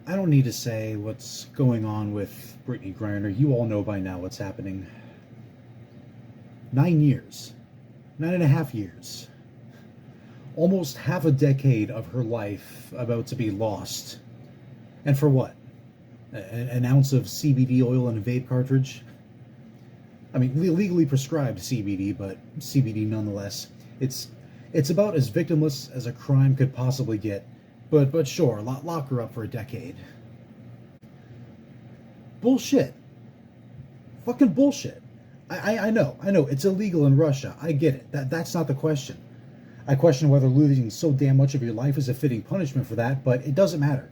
I don't need to say what's going on with Brittney Griner. You all know by now what's happening. 9 years. 9.5 years. Almost half a decade of her life about to be lost. And for what? An ounce of CBD oil in a vape cartridge? I mean, legally prescribed CBD, but CBD nonetheless. It's about as victimless as a crime could possibly get. But sure, lock her up for a decade. Bullshit. Fucking bullshit. I know, it's illegal in Russia. I get it. That's not the question. I question whether losing so damn much of your life is a fitting punishment for that, but it doesn't matter.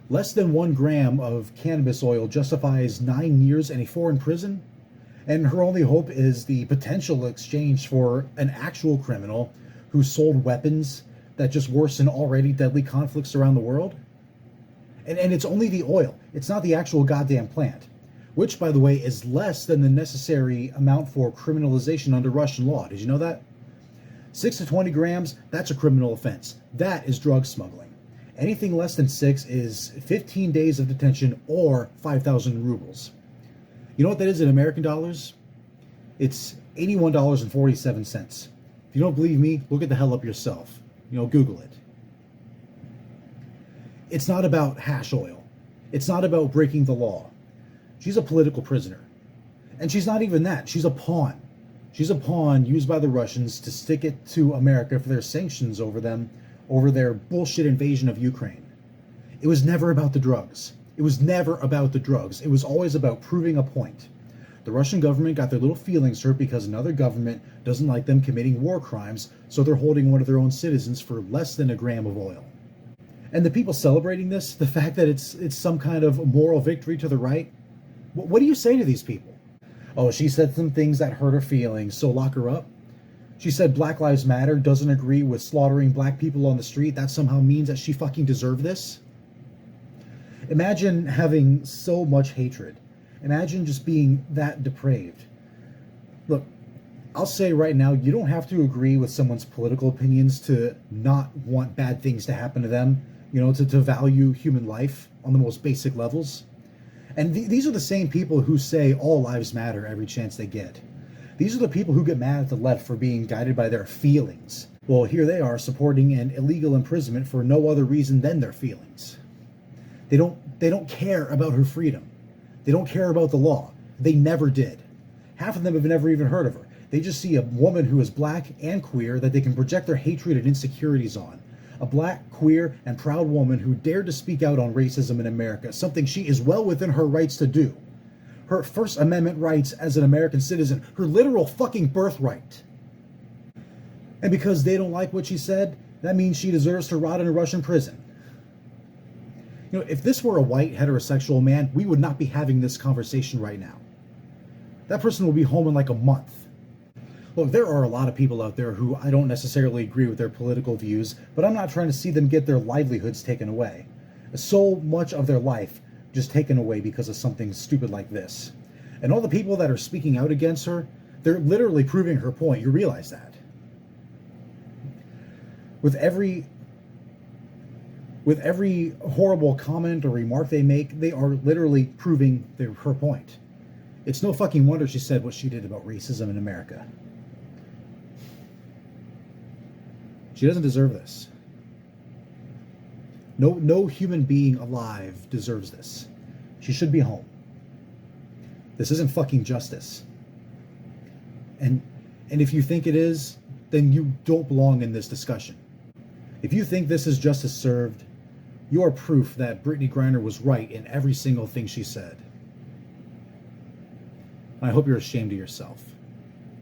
Less than 1 gram of cannabis oil justifies 9 years in a foreign prison, and her only hope is the potential exchange for an actual criminal who sold weapons that just worsen already deadly conflicts around the world. And it's only the oil. It's not the actual goddamn plant, which, by the way, is less than the necessary amount for criminalization under Russian law. Did you know that? 6 to 20 grams, that's a criminal offense. That is drug smuggling. Anything less than 6 is 15 days of detention or 5,000 rubles. You know what that is in American dollars? It's $81.47. If you don't believe me, look it the hell up yourself. Google it. It's not about hash oil. It's not about breaking the law. She's a political prisoner. And she's not even that. She's a pawn. She's a pawn used by the Russians to stick it to America for their sanctions over them, over their bullshit invasion of Ukraine. It was never about the drugs. It was never about the drugs. It was always about proving a point. The Russian government got their little feelings hurt because another government doesn't like them committing war crimes, so they're holding one of their own citizens for less than a gram of oil. And the people celebrating this, the fact that it's some kind of moral victory to the right, what do you say to these people? Oh, she said some things that hurt her feelings, so lock her up? She said Black Lives Matter, doesn't agree with slaughtering black people on the street. That somehow means that she fucking deserved this? Imagine having so much hatred. Imagine just being that depraved. Look, I'll say right now, you don't have to agree with someone's political opinions to not want bad things to happen to them, to value human life on the most basic levels. And these are the same people who say all lives matter every chance they get. These are the people who get mad at the left for being guided by their feelings. Well, here they are supporting an illegal imprisonment for no other reason than their feelings. They don't care about her freedom. They don't care about the law. They never did. Half of them have never even heard of her. They just see a woman who is black and queer that they can project their hatred and insecurities on. A black, queer, and proud woman who dared to speak out on racism in America, something she is well within her rights to do. Her First Amendment rights as an American citizen, her literal fucking birthright. And because they don't like what she said, that means she deserves to rot in a Russian prison. If this were a white heterosexual man, we would not be having this conversation right now. That person will be home in like a month. Look, there are a lot of people out there who I don't necessarily agree with their political views, but I'm not trying to see them get their livelihoods taken away. So much of their life just taken away because of something stupid like this. And all the people that are speaking out against her, they're literally proving her point. You realize that? With every horrible comment or remark they make, they are literally proving her point. It's no fucking wonder she said what she did about racism in America. She doesn't deserve this. No human being alive deserves this. She should be home. This isn't fucking justice. And if you think it is, then you don't belong in this discussion. If you think this is justice served, you are proof that Brittney Griner was right in every single thing she said. I hope you're ashamed of yourself.